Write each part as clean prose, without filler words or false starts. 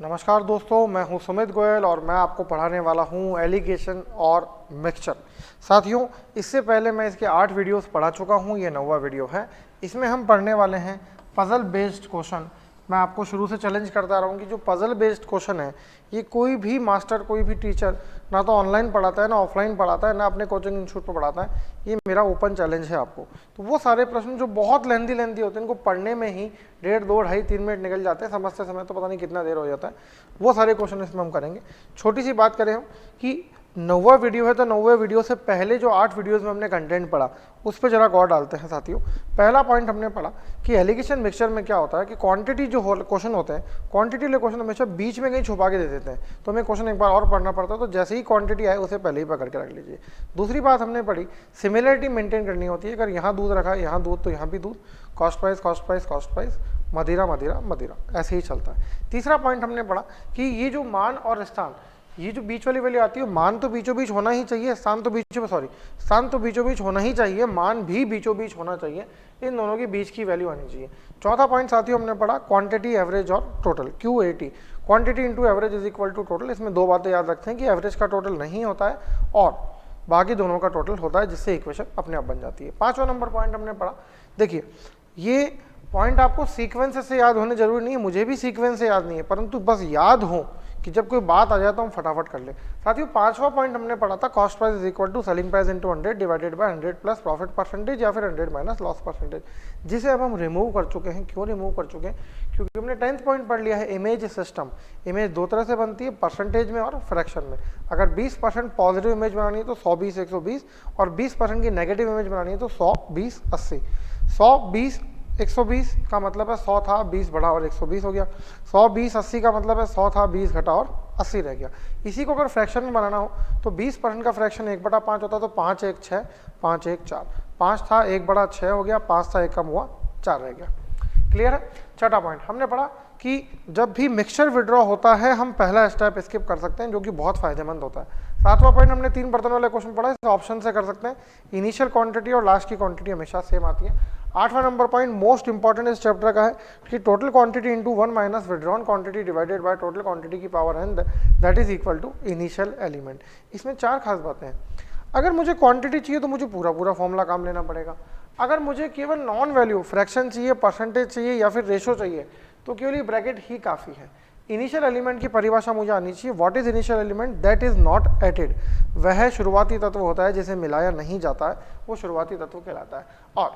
नमस्कार दोस्तों, मैं हूं सुमित गोयल और मैं आपको पढ़ाने वाला हूं एलिगेशन और मिक्सचर। साथियों, इससे पहले मैं इसके 8 वीडियोस पढ़ा चुका हूं, ये 9वां वीडियो है। इसमें हम पढ़ने वाले हैं पजल बेस्ड क्वेश्चन। मैं आपको शुरू से चैलेंज करता रहा हूं कि जो पजल बेस्ड क्वेश्चन है ये कोई भी मास्टर, कोई भी टीचर ना तो ऑनलाइन पढ़ाता है, ना ऑफलाइन पढ़ाता है, ना अपने कोचिंग इंस्टीट्यूट पर पढ़ाता है। ये मेरा ओपन चैलेंज है आपको। तो वो सारे प्रश्न जो बहुत लेंदी होते हैं, इनको पढ़ने में ही 1.5, 2, 2.5, 3 मिनट निकल जाते हैं, समझते समय तो पता नहीं कितना देर हो जाता है। वो सारे क्वेश्चन इसमें हम करेंगे। छोटी सी बात करें हम कि 9वां वीडियो है, तो 9वें वीडियो से पहले जो 8 वीडियोस में हमने कंटेंट पढ़ा उस पर जरा गौर डालते हैं साथियों। पहला पॉइंट हमने पढ़ा कि एलिगेशन मिक्सचर में क्या होता है कि क्वांटिटी जो क्वेश्चन होते हैं, क्वांटिटी वाले क्वेश्चन हमेशा बीच में कहीं छुपा के दे देते हैं, तो हमें क्वेश्चन एक बार और पढ़ना पड़ता है। तो जैसे ही क्वांटिटी आए उसे पहले ही पकड़ के रख लीजिए। दूसरी बात हमने पढ़ी, सिमिलरिटी मेंटेन करनी होती है। अगर यहाँ दूध रखा है, यहाँ दूध, तो यहाँ भी दूध, cost price, cost price, cost price, मदिरा मदिरा मदिरा, ऐसे ही चलता है। तीसरा पॉइंट हमने पढ़ा कि ये जो मान और स्थान, ये जो बीच वाली वैल्यू आती है, मान तो बीचों बीच होना ही चाहिए, स्थान तो बीचों बीच होना ही चाहिए, मान भी बीचों बीच होना चाहिए। इन दोनों के बीच की वैल्यू आनी चाहिए। चौथा पॉइंट साथियों हमने पढ़ा क्वांटिटी, एवरेज और total, QAT, quantity into average is equal to total. इसमें दो बातें याद रखते हैं कि एवरेज का टोटल नहीं होता है और बाकी दोनों का टोटल होता है, जिससे इक्वेशन अपने आप बन जाती है। 5वां नंबर पॉइंट हमने पढ़ा, देखिए ये पॉइंट आपको सीक्वेंस से याद होने जरूरी नहीं है, मुझे भी सीक्वेंस से याद नहीं है, परंतु बस याद हो कि जब कोई बात आ जाए तो हम फटाफट कर ले। साथियों 5वां पॉइंट हमने पढ़ा था cost price is equal to selling price into 100 divided by 100 plus profit percentage या फिर 100 माइनस लॉस परसेंटेज, जिसे अब हम रिमूव कर चुके हैं। क्यों रिमूव कर चुके हैं? क्योंकि हमने 10th पॉइंट पढ़ लिया है इमेज सिस्टम। इमेज दो तरह से बनती है, परसेंटेज में और फ्रैक्शन में। अगर 20% पॉजिटिव इमेज बनानी है तो 100, 20, 120, और 20% की नेगेटिव इमेज बनानी है तो 100, 20, 80। 100, 20, 120 का मतलब है 100 था, 20 बढ़ा और 120 हो गया। 100, 20, 80 का मतलब है 100 था, 20 घटा और 80 रह गया। इसी को अगर फ्रैक्शन में बनाना हो तो 20% का फ्रैक्शन 1/5 होता है, तो 5, 1, 6, 5, 1, 4। 5 था, 1/6 हो गया, 5 था, 1 कम हुआ, 4 रह गया। क्लियर है? छठा पॉइंट हमने पढ़ा कि जब भी मिक्सचर विड्रॉ होता है हम पहला स्टेप स्किप कर सकते हैं, जो कि बहुत फायदेमंद होता है। 7वां पॉइंट हमने 3 बर्तन वाले क्वेश्चन पढ़ा, इसे ऑप्शन से कर सकते हैं। इनिशियल क्वांटिटी और लास्ट की क्वांटिटी हमेशा सेम आती है। 8वां नंबर पॉइंट मोस्ट इंपॉर्टेंट इस चैप्टर का है कि total quantity into 1 minus withdrawn quantity divided by total quantity की power n, that is equal to initial element. इसमें 4 खास बातें हैं। अगर मुझे क्वांटिटी चाहिए तो मुझे पूरा फॉर्मूला काम लेना पड़ेगा। अगर मुझे केवल नॉन वैल्यू, फ्रैक्शन चाहिए, परसेंटेज चाहिए या फिर रेशो चाहिए, तो केवल ये ब्रैकेट ही काफ़ी है। इनिशियल एलिमेंट की परिभाषा मुझे आनी चाहिए। What is initial element? That is not added. वह शुरुआती तत्व होता है जिसे मिलाया नहीं जाता है, वो शुरुआती तत्व कहलाता है। और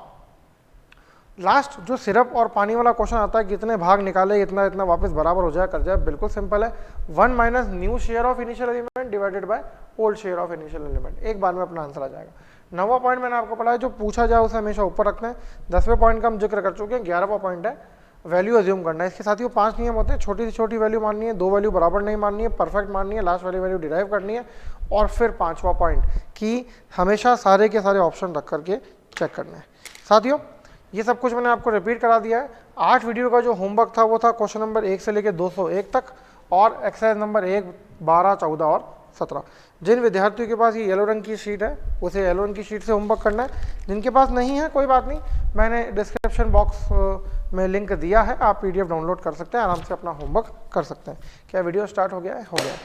लास्ट जो सिरप और पानी वाला क्वेश्चन आता है, कितने भाग निकाले, इतना इतना वापस बराबर हो जाए, कर जाए, बिल्कुल सिंपल है। 1 minus new share of initial element divided by old share of initial element, एक बार में अपना आंसर आ जाएगा। 9वां पॉइंट मैंने आपको पढ़ा है, जो पूछा जाए उसे हमेशा ऊपर रखना है। 10वें पॉइंट का हम जिक्र कर चुके हैं। 11वां पॉइंट है वैल्यू अज्यूम करना है। इसके साथियों 5 नियम होते हैं। छोटी से छोटी वैल्यू माननी है, 2 वैल्यू बराबर नहीं माननी है, परफेक्ट माननी है, लास्ट वाली वैल्यू डिराइव करनी है, और फिर 5वां पॉइंट कि हमेशा सारे के सारे ऑप्शन रख करके चेक करना है। साथियों ये सब कुछ मैंने आपको रिपीट करा दिया है। 8 वीडियो का जो होमवर्क था वो था क्वेश्चन नंबर 1 से लेकर 201 तक, और एक्सरसाइज नंबर 1, 12, 14 और 17। जिन विद्यार्थियों के पास ये येलो रंग की शीट है उसे येलो रंग की शीट से होमवर्क करना है। जिनके पास नहीं है कोई बात नहीं, मैंने डिस्क्रिप्शन बॉक्स में लिंक दिया है, आप PDF डाउनलोड कर सकते हैं, आराम से अपना होमवर्क कर सकते हैं। क्या वीडियो स्टार्ट हो गया है? हो गया।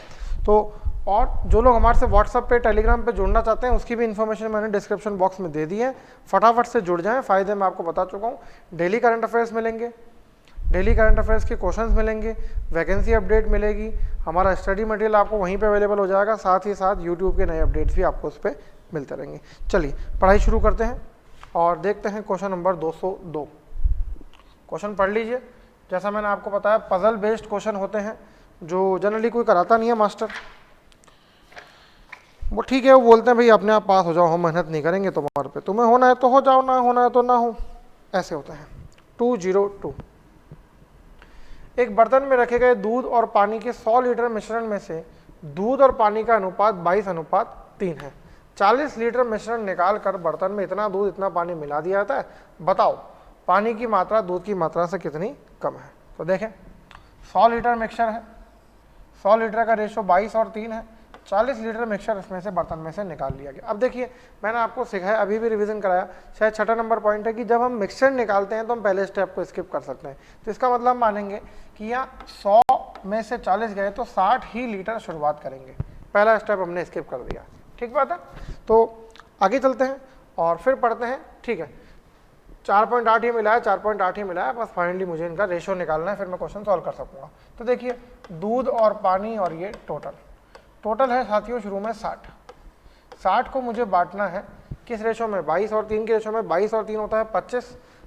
तो और जो लोग हमारे से व्हाट्सएप पे, टेलीग्राम पे जुड़ना चाहते हैं, उसकी भी इन्फॉर्मेशन मैंने डिस्क्रिप्शन बॉक्स में दे दी है। फटाफट से जुड़ जाएं, फ़ायदे मैं आपको बता चुका हूँ। डेली करंट अफेयर्स मिलेंगे, डेली करंट अफेयर्स के क्वेश्चंस मिलेंगे, वैकेंसी अपडेट मिलेगी, हमारा स्टडी मटेरियल आपको वहीं पे अवेलेबल हो जाएगा, साथ ही साथ यूट्यूब के नए अपडेट्स भी आपको उस पर मिलते रहेंगे। चलिए पढ़ाई शुरू करते हैं और देखते हैं क्वेश्चन नंबर 202। क्वेश्चन पढ़ लीजिए। जैसा मैंने आपको बताया पजल बेस्ड क्वेश्चन होते हैं, जो जनरली कोई कराता नहीं है मास्टर। वो ठीक है, वो बोलते हैं भाई अपने आप पास हो जाओ, हम मेहनत नहीं करेंगे तुम्हारे पे, तुम्हें होना है तो हो जाओ, ना होना है तो ना हो, ऐसे होते हैं। 202। एक बर्तन में रखे गए दूध और पानी के 100 लीटर मिश्रण में से दूध और पानी का अनुपात 22:3 है। 40 लीटर मिश्रण निकाल कर बर्तन में इतना दूध इतना पानी मिला दिया जाता है। बताओ पानी की मात्रा दूध की मात्रा से कितनी कम है। तो देखें 100 लीटर मिक्सचर है, 100 लीटर का रेशो 22 और 3 है। 40 लीटर मिक्सचर इसमें से बर्तन में से निकाल लिया गया। अब देखिए मैंने आपको सिखाया, अभी भी रिवीजन कराया, शायद छठा नंबर पॉइंट है कि जब हम मिक्सचर निकालते हैं तो हम पहले स्टेप को स्किप कर सकते हैं। तो इसका मतलब मानेंगे कि यहाँ 100 में से 40 गए तो 60 ही लीटर शुरुआत करेंगे, पहला स्टेप हमने स्किप कर दिया। ठीक बात है, तो आगे चलते हैं और फिर पढ़ते हैं। ठीक है, 4.8 ही मिला है, 4.8 ही मिला है, बस फाइनली मुझे इनका रेशो निकालना है, फिर मैं क्वेश्चन सॉल्व कर सकूंगा। तो देखिए दूध और पानी और ये टोटल है साथियों शुरू में 60 को मुझे बांटना है किस रेशो में, 22 और 3 के रेशो में। 22 और 3 होता है 25,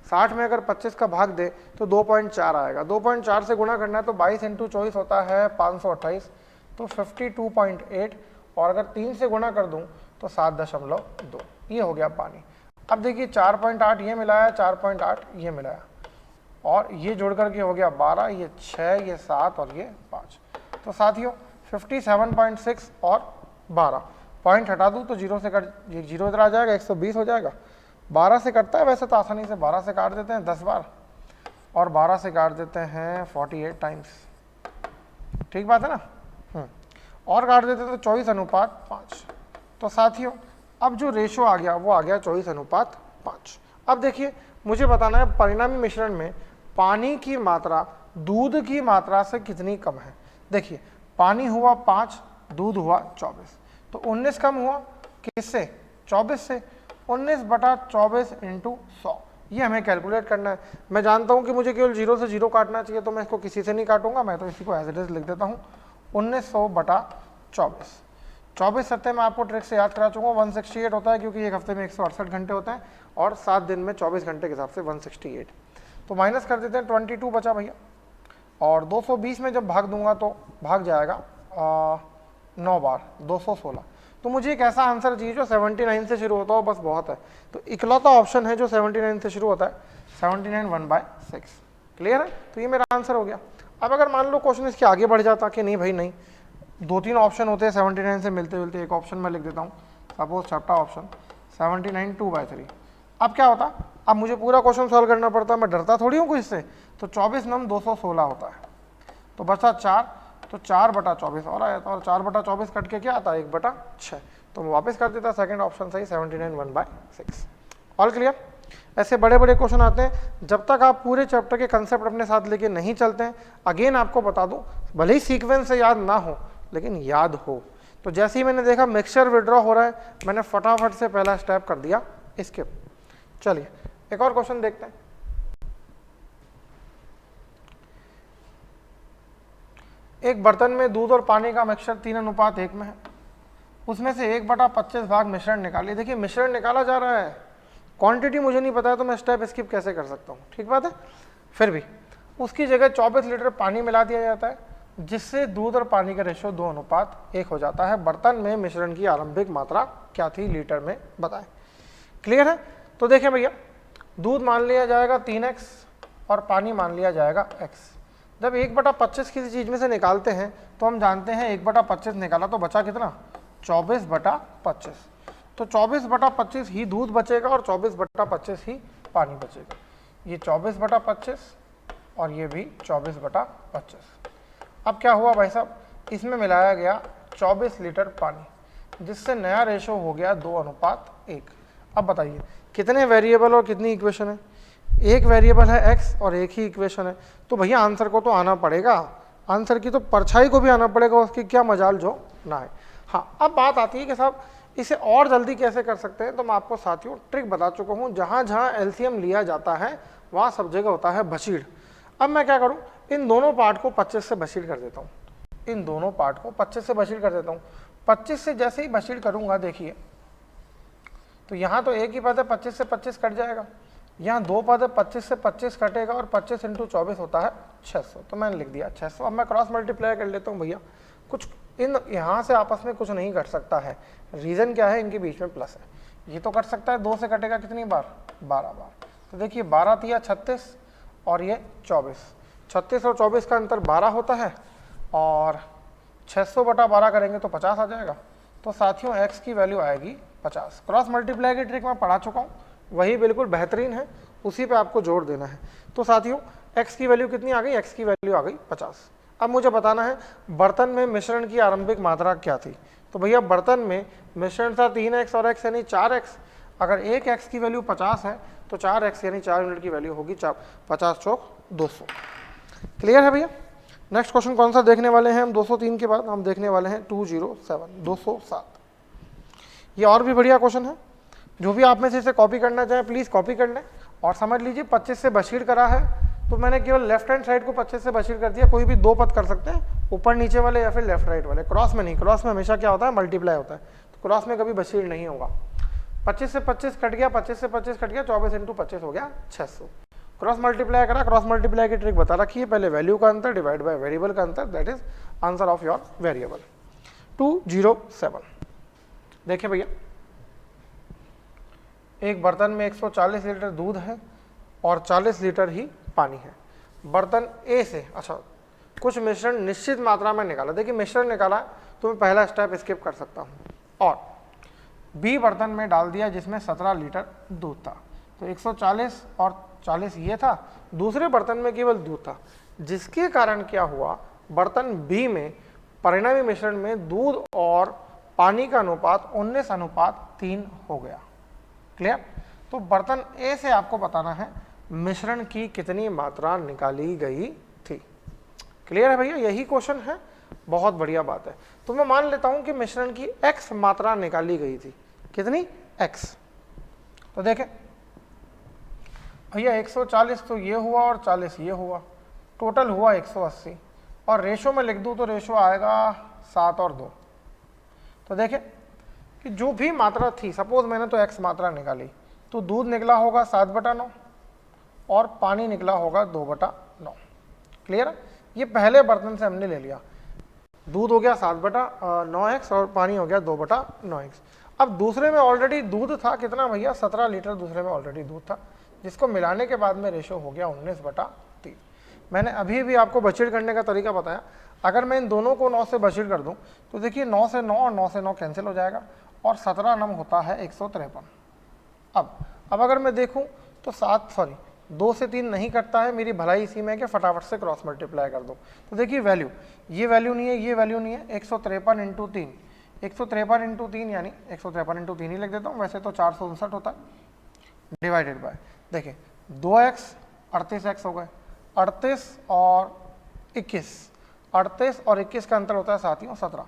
60 में अगर 25 का भाग दे तो 2.4 आएगा, 2.4 से गुणा करना है तो 22 × 24 होता है 528, तो 52.8, और अगर 3 से गुणा कर दूं तो 7.2, ये हो गया पानी। अब देखिए 4.8 ये मिलाया, 4.8 ये मिलाया, और ये जोड़ करके हो गया 12, ये 6, ये 7 और ये 5। तो साथियों 57.6 और 12 पॉइंट हटा दूं तो 0 से कट, 0 इधर आ जाएगा, 120 हो जाएगा। 12 से कटता है वैसे तो आसानी से, 12 से काट देते हैं 10 बार, और 12 से काट देते हैं 48 टाइम्स। ठीक बात है ना। और काट देते हैं तो 24:5। तो साथियों अब जो रेशो आ गया वो आ गया 24:5। अब देखिए मुझे बताना है परिणामी मिश्रण में पानी की मात्रा दूध की मात्रा से कितनी कम है। देखिए पानी हुआ 5, दूध हुआ 24, तो 19 कम हुआ किससे, 24 से। 19/24 × 100, ये हमें कैलकुलेट करना है। मैं जानता हूँ कि मुझे केवल 0 से 0 काटना चाहिए, तो मैं इसको किसी से नहीं काटूंगा, मैं तो इसी को एज इट इज लिख देता हूँ 1900/24। 24 सत्ते में आपको ट्रिक से याद करा चुका, 168 होता है क्योंकि एक हफ्ते में 168 घंटे होते हैं, और 7 दिन में 24 घंटे के हिसाब से 168। तो माइनस कर देते हैं, 22 बचा भैया, और 220 में जब भाग दूंगा तो भाग जाएगा 9 बार, 216। तो मुझे एक ऐसा आंसर चाहिए जो 79 से शुरू होता हो, बस बहुत है। तो इकलौता ऑप्शन है जो 79 से शुरू होता है, 79 1/6। क्लियर है, तो ये मेरा आंसर हो गया। अब अगर मान लो क्वेश्चन इसके आगे बढ़ जाता कि नहीं भाई नहीं, 2-3 ऑप्शन होते हैं 79 से मिलते जुलते, एक ऑप्शन मैं लिख देता हूँ, सपोज छठा ऑप्शन 79 2/3। अब क्या होता, अब मुझे पूरा क्वेश्चन सॉल्व करना पड़ता, मैं डरता थोड़ी हूँ इससे। तो 24 9 216 होता है, तो बचा 4, तो 4/24 और आया था, और 4/24 कट के क्या आता है 1/6, तो मैं वापस कर देता सेकंड ऑप्शन सही, 79 1/6। All clear. ऐसे बड़े बड़े क्वेश्चन आते हैं, जब तक आप पूरे चैप्टर के कंसेप्ट अपने साथ लेके नहीं चलते हैं, अगेन आपको बता दूं, भले ही सीक्वेंस से याद ना हो लेकिन याद हो। तो जैसे ही मैंने देखा मिक्सचर विड्रॉ हो रहा है, मैंने फटाफट से पहला स्टेप कर दिया स्किप। चलिए एक और क्वेश्चन देखते हैं। एक बर्तन में दूध और पानी का मिक्सचर 3:1 में है, उसमें से 1/25 भाग मिश्रण निकालिए। देखिए मिश्रण निकाला जा रहा है, क्वांटिटी मुझे नहीं पता है, तो मैं स्टेप स्किप कैसे कर सकता हूँ। ठीक बात है, फिर भी उसकी जगह 24 लीटर पानी मिला दिया जाता है, जिससे दूध और पानी का रेशो 2:1 हो जाता है। बर्तन में मिश्रण की आरंभिक मात्रा क्या थी लीटर में, बताएं। क्लियर है, तो देखें भैया, दूध मान लिया जाएगा 3x और पानी मान लिया जाएगा x। जब 1/25 किसी चीज में से निकालते हैं तो हम जानते हैं 1/25 निकाला तो बचा कितना, 24/25। तो 24/25 ही दूध बचेगा और 24/25 ही पानी बचेगा। ये 24/25 और ये भी 24/25। अब क्या हुआ भाई साहब, इसमें मिलाया गया 24 लीटर पानी, जिससे नया रेशो हो गया 2:1। अब बताइए कितने वेरिएबल और कितनी इक्वेशन है, एक वेरिएबल है x और एक ही इक्वेशन है। तो भैया आंसर को तो आना पड़ेगा, आंसर की तो परछाई को भी आना पड़ेगा, उसकी क्या मजाल जो ना है। हाँ, अब बात आती है कि साहब इसे और जल्दी कैसे कर सकते हैं। तो मैं आपको साथियों ट्रिक बता चुका हूँ, जहाँ जहाँ एलसीएम लिया जाता है वहाँ सब जगह होता है बशीड़। अब मैं क्या करूँ, इन दोनों पार्ट को 25 से बशीड़ कर देता हूँ, इन दोनों पार्ट को 25 से बशीड़ कर देता हूँ। 25 से जैसे ही बशीड़ करूँगा देखिए, तो यहाँ तो एक ही पद है, 25 से 25 कट जाएगा, यहाँ दो पद है, 25 से 25 कटेगा, और 25 × 24 होता है 600। तो मैंने लिख दिया 600। अब मैं क्रॉस मल्टीप्लाई कर लेता हूँ भैया, कुछ इन यहाँ से आपस में कुछ नहीं घट सकता है, रीज़न क्या है, इनके बीच में प्लस है। ये तो कट सकता है, 2 से कटेगा कितनी बार, 12 बार। तो देखिए 12 तिया 36 और ये 24, 36 और 24 का अंतर 12 होता है, और 600/12 करेंगे तो 50 आ जाएगा। तो साथियों x की वैल्यू आएगी 50। क्रॉस मल्टीप्लाई की ट्रिक मैं पढ़ा चुका हूँ, वही बिल्कुल बेहतरीन है, उसी पे आपको जोड़ देना है। तो साथियों x की वैल्यू कितनी आ गई, x की वैल्यू आ गई 50। अब मुझे बताना है बर्तन में मिश्रण की आरंभिक मात्रा क्या थी। तो भैया बर्तन में मिश्रण था 3x और x यानी 4x। अगर 1x की वैल्यू 50 है तो 4x यानी 4 यूनिट की वैल्यू होगी 50 चौक 200। क्लियर है भैया। नेक्स्ट क्वेश्चन कौन सा देखने वाले हैं हम? 203 के बाद हम देखने वाले हैं 207। ये और भी बढ़िया क्वेश्चन है। जो भी आप में से इसे कॉपी करना चाहें प्लीज कॉपी कर लें। और समझ लीजिए 25 से बशीर करा है तो मैंने केवल लेफ्ट हैंड साइड को 25 से बशीर कर दिया। कोई भी दो पद कर सकते हैं, ऊपर नीचे वाले या फिर लेफ्ट राइट वाले, क्रॉस में नहीं। क्रॉस में हमेशा क्या होता है? मल्टीप्लाई होता है। तो क्रॉस में कभी बशीर नहीं होगा। 25 से 25 कट गया, 25 से 25 कट गया, 24 इंटू 25 हो गया 600। क्रॉस मल्टीप्लाई करा, क्रॉस मल्टीप्लाई की ट्रिक बता रखी है। पहले वैल्यू का अंतर डिवाइड बाय वेरिएबल का अंतर, that is answer of your variable. 207। देखिए भैया, एक बर्तन में 140 लीटर दूध है और 40 लीटर ही पानी है। बर्तन ए से अच्छा कुछ मिश्रण निश्चित मात्रा में निकाला। देखिए मिश्रण निकाला तो मैं पहला स्टेप स्किप कर सकता हूँ। और बी बर्तन में डाल दिया जिसमें 17 लीटर दूध था। तो 140 और 40 ये था, दूसरे बर्तन में केवल दूध था, जिसके कारण क्या हुआ? बर्तन बी में परिणामी मिश्रण में दूध और पानी का अनुपात 19:3 हो गया। क्लियर? तो बर्तन ए से आपको बताना है मिश्रण की कितनी मात्रा निकाली गई थी। क्लियर है भैया? यही क्वेश्चन है। बहुत बढ़िया बात है। तो मैं मान लेता हूं कि मिश्रण की x मात्रा निकाली गई थी। कितनी? x। तो देखें भैया 140 तो ये हुआ और 40 ये हुआ, टोटल हुआ 180। और रेशो में लिख दूं तो रेशो आएगा 7 और 2। तो देखें कि जो भी मात्रा थी, सपोज मैंने तो x मात्रा निकाली, तो दूध निकला होगा 7/9 और पानी निकला होगा 2/9। क्लियर है? ये पहले बर्तन से हमने ले लिया। दूध हो गया 7/9x और पानी हो गया 2/9x। अब दूसरे में ऑलरेडी दूध था कितना भैया? 17 लीटर दूसरे में ऑलरेडी दूध था, जिसको मिलाने के बाद में रेशो हो गया 19/3। मैंने अभी भी आपको बशीर करने का तरीका बताया। अगर मैं इन दोनों को 9 से बशीर कर दूं तो देखिए 9 से 9 और 9 से 9 कैंसिल हो जाएगा और 17 9 होता है 153। अब अगर मैं देखूं तो 2 से 3 नहीं कटता है। मेरी भलाई इसी में है कि फटाफट से क्रॉस मल्टीप्लाई कर दो। तो देखिए वैल्यू, ये वैल्यू नहीं है, ये वैल्यू नहीं है। 153 इंटू 3, 153 इंटू 3 यानी 153 इंटू 3 ही लिख देता हूँ, वैसे तो 459 होता है, डिवाइडेड बाय देखिए 2x 38x हो गए। 38 और 21 का अंतर होता है साथियों 17।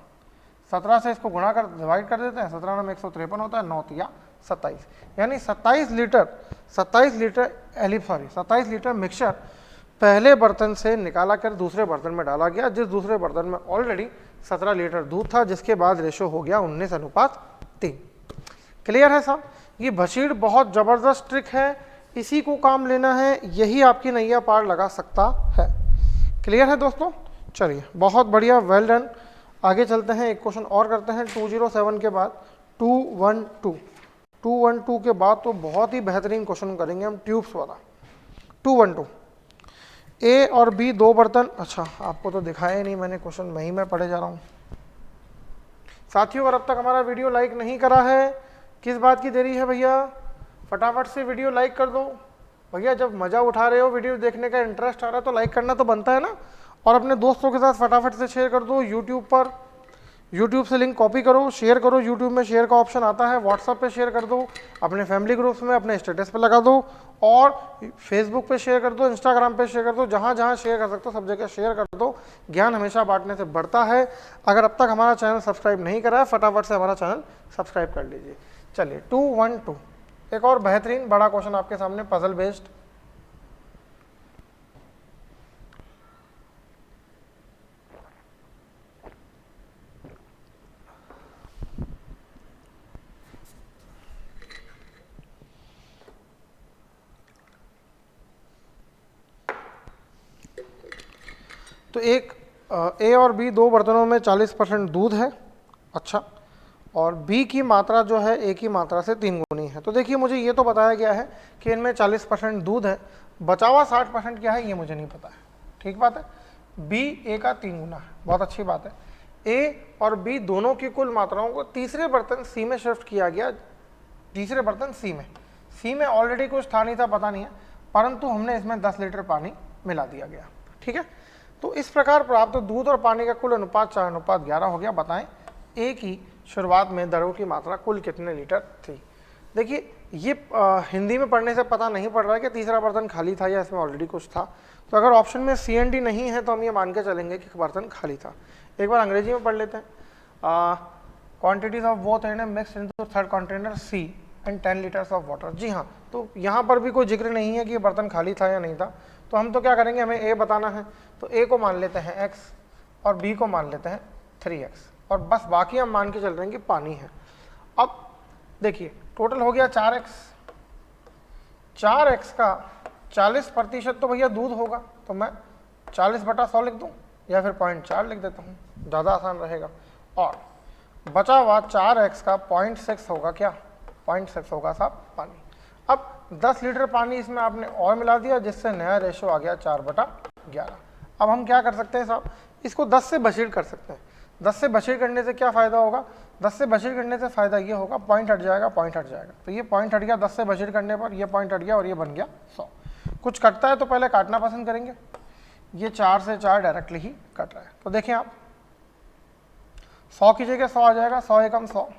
17 से इसको गुणा कर डिवाइड कर देते हैं, 17 में 153 होता है, 9 तिया 27, यानी 27 लीटर मिक्सचर पहले बर्तन से निकाला कर दूसरे बर्तन में डाला गया, जिस दूसरे बर्तन में ऑलरेडी 17 लीटर दूध था, जिसके बाद रेशो हो गया 19:3। क्लियर है साहब? ये बशीर बहुत जबरदस्त ट्रिक है, इसी को काम लेना है, यही आपकी नैया पार लगा सकता है। क्लियर है दोस्तों? चलिए बहुत बढ़िया, वेल डन। आगे चलते हैं, एक क्वेश्चन और करते हैं। 207 के बाद 212 के बाद तो बहुत ही बेहतरीन क्वेश्चन करेंगे हम, ट्यूब्स वाला। 212 ए और बी दो बर्तन। अच्छा आपको तो दिखाया ही नहीं मैंने क्वेश्चन, मैं पढ़े जा रहा हूँ साथियों। अगर अब तक हमारा वीडियो लाइक नहीं करा है, किस बात की देरी है भैया? फटाफट से वीडियो लाइक कर दो भैया। जब मजा उठा रहे हो, वीडियो देखने का इंटरेस्ट आ रहा है, तो लाइक करना तो बनता है ना। और अपने दोस्तों के साथ फटाफट से शेयर कर दो। यूट्यूब पर, यूट्यूब से लिंक कॉपी करो, शेयर करो। यूट्यूब में शेयर का ऑप्शन आता है, व्हाट्सएप पे शेयर कर दो, अपने फैमिली ग्रुप्स में, अपने स्टेटस पे लगा दो, और फेसबुक पे शेयर कर दो, इंस्टाग्राम पे शेयर कर दो। जहाँ जहाँ शेयर कर सकते हो सब जगह शेयर कर दो। ज्ञान हमेशा बांटने से बढ़ता है। अगर अब तक हमारा चैनल सब्सक्राइब नहीं करा है, फटाफट से हमारा चैनल सब्सक्राइब कर लीजिए। चलिए 212 एक और बेहतरीन बड़ा क्वेश्चन आपके सामने, पजल बेस्ड। तो एक ए और बी दो बर्तनों में 40% दूध है। अच्छा, और बी की मात्रा जो है ए की मात्रा से 3 गुनी है। तो देखिए मुझे ये तो बताया गया है कि इनमें 40% दूध है, बचा हुआ 60% क्या है ये मुझे नहीं पता है। ठीक बात है, बी ए का 3 गुना है, बहुत अच्छी बात है। ए और बी दोनों की कुल मात्राओं को तीसरे बर्तन सी में शिफ्ट किया गया। तीसरे बर्तन सी में ऑलरेडी कुछ था नहीं था, पता नहीं है, परंतु हमने इसमें 10 लीटर पानी मिला दिया गया। ठीक है, तो इस प्रकार प्राप्त दूध और पानी का कुल अनुपात 4:11 हो गया। बताएं ए की शुरुआत में दरों की मात्रा कुल कितने लीटर थी। देखिए ये हिंदी में पढ़ने से पता नहीं पड़ रहा है कि तीसरा बर्तन खाली था या इसमें ऑलरेडी कुछ था। तो अगर ऑप्शन में सी एंड डी नहीं है तो हम ये मान के चलेंगे कि बर्तन खाली था। एक बार अंग्रेजी में पढ़ लेते हैं। Quantities of both and mixed into third container C and 10 litres of water. जी हाँ, तो यहाँ पर भी कोई जिक्र नहीं है कि ये बर्तन खाली था या नहीं था। तो हम तो क्या करेंगे, हमें ए बताना है तो ए को मान लेते हैं x और बी को मान लेते हैं 3x और बस बाकी हम मान के चल रहे हैं कि पानी है। अब देखिए टोटल हो गया 4x। 4x का 40% तो भैया दूध होगा, तो मैं 40/100 लिख दूं या फिर 0.4 लिख देता हूँ, ज़्यादा आसान रहेगा। और बचा हुआ 4x का 0.6 होगा, क्या 0.6 होगा साहब पानी। अब 10 लीटर पानी इसमें आपने और मिला दिया जिससे नया रेशो आ गया 4/11। अब हम क्या कर सकते हैं साहब, इसको 10 से बशीर कर सकते हैं। 10 से बशीर करने से क्या फ़ायदा होगा, 10 से बशीर करने से फ़ायदा ये होगा, पॉइंट हट जाएगा, पॉइंट हट जाएगा। तो ये पॉइंट हट गया 10 से बशीर करने पर, ये पॉइंट हट गया और ये बन गया 100। कुछ कटता है तो पहले काटना पसंद करेंगे। ये 4 से 4 डायरेक्टली ही कट रहा है। तो देखें आप 100 की जगह 100 आ जाएगा, 100 एकम 100,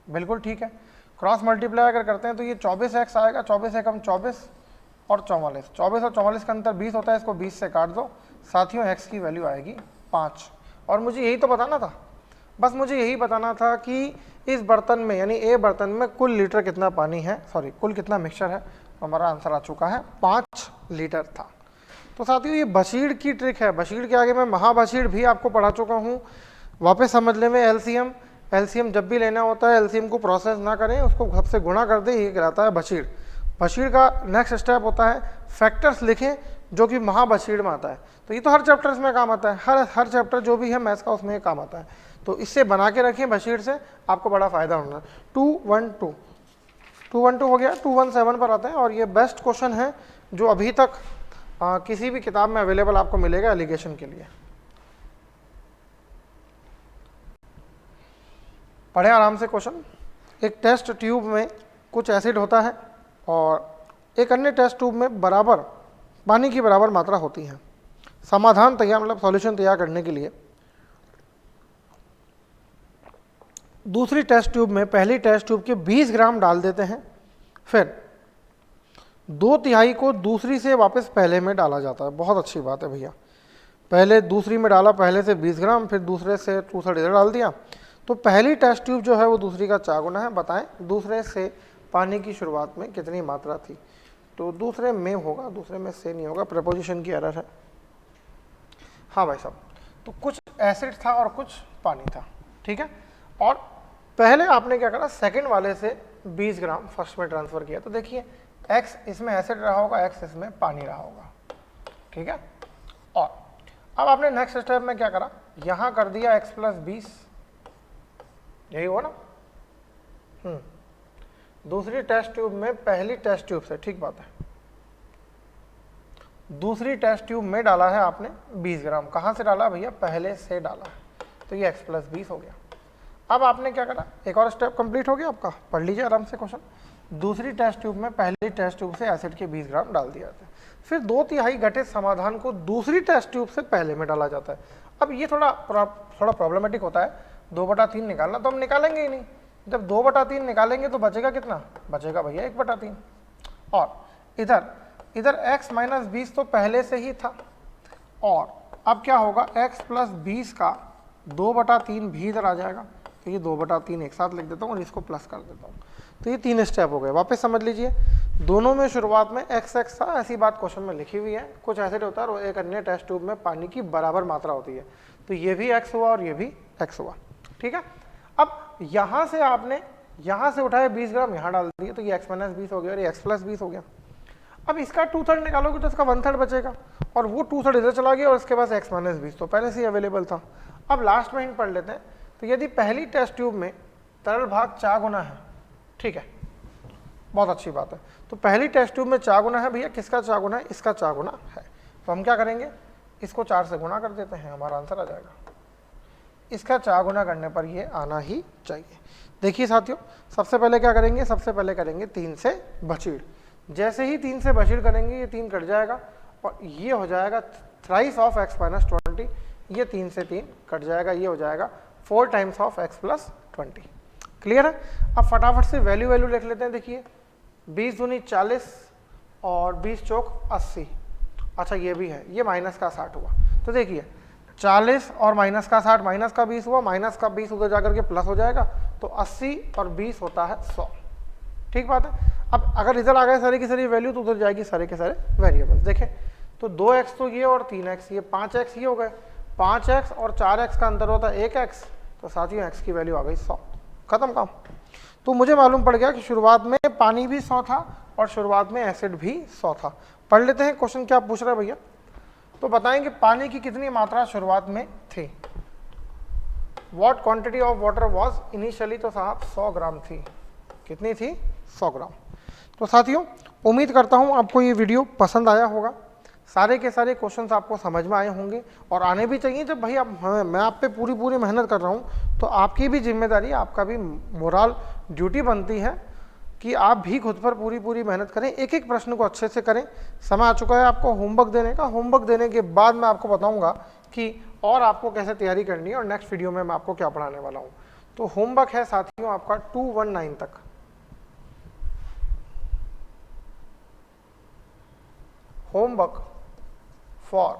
बिल्कुल ठीक है। क्रॉस मल्टीप्लाई अगर करते हैं तो ये 24x आएगा, 24 एकम 24 और 44। 24 और 44 का अंतर 20 होता है, इसको 20 से काट दो। साथियों x की वैल्यू आएगी 5। और मुझे यही तो बताना था, बस मुझे यही बताना था कि इस बर्तन में यानी ए बर्तन में कुल लीटर कितना पानी है, सॉरी कुल कितना मिक्सचर है। तो हमारा आंसर आ चुका है 5 लीटर था। तो साथियों ये बशीर की ट्रिक है। बशीर के आगे मैं महाबशीर भी आपको पढ़ा चुका हूँ। वापस समझ लें, में एलसीएम जब भी लेना होता है एलसीएम को प्रोसेस ना करें, उसको सबसे गुणा कर दें, ये कहलाता है बशीर। बशीर का नेक्स्ट स्टेप होता है फैक्टर्स लिखें जो कि महाबशीर में आता है। तो ये तो हर चैप्टर्स में काम आता है, हर चैप्टर जो भी है मैथ्स का उसमें काम आता है। तो इससे बना के रखें बशीर से, आपको बड़ा फायदा होना। 212 हो गया। 217 पर आते हैं और ये बेस्ट क्वेश्चन है जो अभी तक किसी भी किताब में अवेलेबल आपको मिलेगा एलिगेशन के लिए। पढ़े आराम से क्वेश्चन। एक टेस्ट ट्यूब में कुछ एसिड होता है और एक अन्य टेस्ट ट्यूब में बराबर पानी की बराबर मात्रा होती है। समाधान तैयार मतलब सॉल्यूशन तैयार करने के लिए दूसरी टेस्ट ट्यूब में पहली टेस्ट ट्यूब के 20 ग्राम डाल देते हैं, फिर 2/3 को दूसरी से वापस पहले में डाला जाता है। बहुत अच्छी बात है भैया, पहले दूसरी में डाला, पहले से 20 ग्राम, फिर दूसरे से 2/3 इधर डाल दिया। तो पहली टेस्ट ट्यूब जो है वो दूसरी का 4 गुना है। बताएं दूसरे से पानी की शुरुआत में कितनी मात्रा थी। तो दूसरे में होगा, दूसरे में से नहीं होगा, प्रपोजिशन की एरर है। हाँ भाई साहब, तो कुछ एसिड था और कुछ पानी था, ठीक है। और पहले आपने क्या करा, सेकंड वाले से 20 ग्राम फर्स्ट में ट्रांसफ़र किया। तो देखिए x इसमें एसिड रहा होगा, x इसमें पानी रहा होगा, ठीक है। और अब आपने नेक्स्ट स्टेप में क्या करा, यहाँ कर दिया x + 20, यही हुआ ना। दूसरी टेस्ट ट्यूब में पहली टेस्ट ट्यूब से, ठीक बात है, दूसरी टेस्ट ट्यूब में डाला है आपने 20 ग्राम। कहाँ से डाला भैया, पहले से डाला है, तो ये x + 20 हो गया। अब आपने क्या करा, एक और स्टेप कंप्लीट हो गया आपका, पढ़ लीजिए आराम से क्वेश्चन। दूसरी टेस्ट ट्यूब में पहली टेस्ट ट्यूब से एसिड के 20 ग्राम डाल दिया जाता है, फिर 2/3 घटित समाधान को दूसरी टेस्ट ट्यूब से पहले में डाला जाता है। अब ये थोड़ा प्रॉब्लमेटिक होता है, 2/3 निकालना, तो हम निकालेंगे ही नहीं। जब 2/3 निकालेंगे तो बचेगा कितना, बचेगा भैया 1/3। और इधर x - 20 तो पहले से ही था, और अब क्या होगा, x + 20 का 2/3 भी इधर आ जाएगा। तो ये 2/3 एक साथ लिख देता हूँ और इसको प्लस कर देता हूँ। तो ये 3 स्टेप हो गए। वापस समझ लीजिए, दोनों में शुरुआत में x था, ऐसी बात क्वेश्चन में लिखी हुई है। कुछ एसिड होता है और एक अन्य टेस्ट ट्यूब में पानी की बराबर मात्रा होती है। तो ये भी x हुआ और ये भी x हुआ, ठीक है। अब यहाँ से आपने यहाँ से उठाए 20 ग्राम यहाँ डाल दिए, तो ये x - 20 हो गया और ये x + 20 हो गया। अब इसका 2/3 निकालोगे तो इसका 1/3 बचेगा, और वो 2/3 इधर चला गया और इसके पास x - 20 तो पहले से ही अवेलेबल था। अब लास्ट में इन पढ़ लेते हैं। तो यदि पहली टेस्ट ट्यूब में तरल भाग 4 गुना है, ठीक है, बहुत अच्छी बात है। तो पहली टेस्ट ट्यूब में 4 गुना है भैया, किसका 4 गुना है, इसका 4 गुना है। तो हम क्या करेंगे, इसको 4 से गुना कर देते हैं, हमारा आंसर आ जाएगा। इसका 4 गुना करने पर ये आना ही चाहिए। देखिए साथियों, सबसे पहले क्या करेंगे, सबसे पहले करेंगे 3 से बशीर। जैसे ही 3 से बशीर करेंगे ये 3 कट जाएगा और ये हो जाएगा थ्राइस ऑफ x माइनस 20, ये 3 से 3 कट जाएगा, ये हो जाएगा 4 times of x plus 20। Clear है? अब फटाफट से वैल्यू लिख लेते हैं। देखिए 20 दूनी 40 और 20 चौक 80। अच्छा ये भी है, ये माइनस का 60 हुआ। तो देखिए 40 और माइनस का 60, माइनस का 20 हुआ, माइनस का 20 उधर जाकर के प्लस हो जाएगा, तो 80 और 20 होता है 100। ठीक बात है। अब अगर इधर आ गए सारी की सारी वैल्यू, तो उधर जाएगी सारे के सारे वेरिएबल्स। देखें तो 2x तो ये और 3x ये, 5x ये हो गए, 5x और 4x का अंतर होता है 1x, तो साथियों x की वैल्यू आ गई 100। खत्म काम। तो मुझे मालूम पड़ गया कि शुरुआत में पानी भी 100 था और शुरुआत में एसिड भी 100 था। पढ़ लेते हैं क्वेश्चन क्या पूछ रहा है भैया। तो बताएंगे पानी की कितनी मात्रा शुरुआत में थी। What quantity of water was initially, तो साहब 100 ग्राम थी। कितनी थी? 100 ग्राम। तो साथियों उम्मीद करता हूं आपको ये वीडियो पसंद आया होगा, सारे के सारे क्वेश्चंस आपको समझ में आए होंगे और आने भी चाहिए। जब भाई मैं आप पे पूरी मेहनत कर रहा हूं, तो आपकी भी जिम्मेदारी, आपका भी मोरल ड्यूटी बनती है कि आप भी खुद पर पूरी मेहनत करें, एक एक प्रश्न को अच्छे से करें। समय आ चुका है आपको होमवर्क देने का। होमवर्क देने के बाद मैं आपको बताऊंगा कि और आपको कैसे तैयारी करनी है और नेक्स्ट वीडियो में मैं आपको क्या पढ़ाने वाला हूं। तो होमवर्क है साथियों आपका 219 तक। होमवर्क फॉर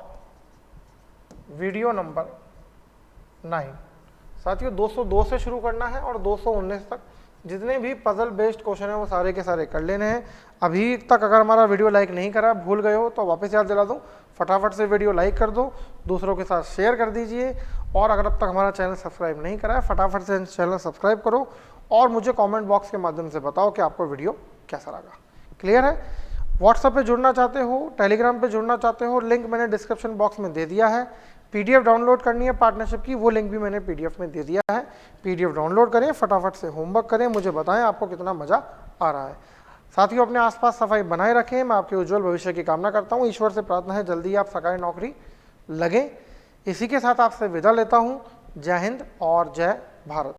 वीडियो नंबर 9 साथियों 202 से शुरू करना है और 219 तक जितने भी पजल बेस्ड क्वेश्चन है वो सारे के सारे कर लेने हैं। अभी तक अगर हमारा वीडियो लाइक नहीं करा, भूल गए हो, तो वापस याद दिला दूं, फटाफट से वीडियो लाइक कर दो, दूसरों के साथ शेयर कर दीजिए, और अगर अब तक हमारा चैनल सब्सक्राइब नहीं करा है फटाफट से चैनल सब्सक्राइब करो और मुझे कमेंट बॉक्स के माध्यम से बताओ कि आपको वीडियो कैसा लगा। क्लियर है? व्हाट्सएप पे जुड़ना चाहते हो, टेलीग्राम पे जुड़ना चाहते हो, लिंक मैंने डिस्क्रिप्शन बॉक्स में दे दिया है। पीडीएफ डाउनलोड करनी है पार्टनरशिप की, वो लिंक भी मैंने पीडीएफ में दे दिया है। पीडीएफ डाउनलोड करें, फटाफट से होमवर्क करें, मुझे बताएं आपको कितना मजा आ रहा है। साथियों अपने आसपास सफाई बनाए रखें। मैं आपके उज्जवल भविष्य की कामना करता हूं। ईश्वर से प्रार्थना है जल्दी आप सरकारी नौकरी लगें। इसी के साथ आपसे विदा लेता हूं। जय हिंद और जय भारत।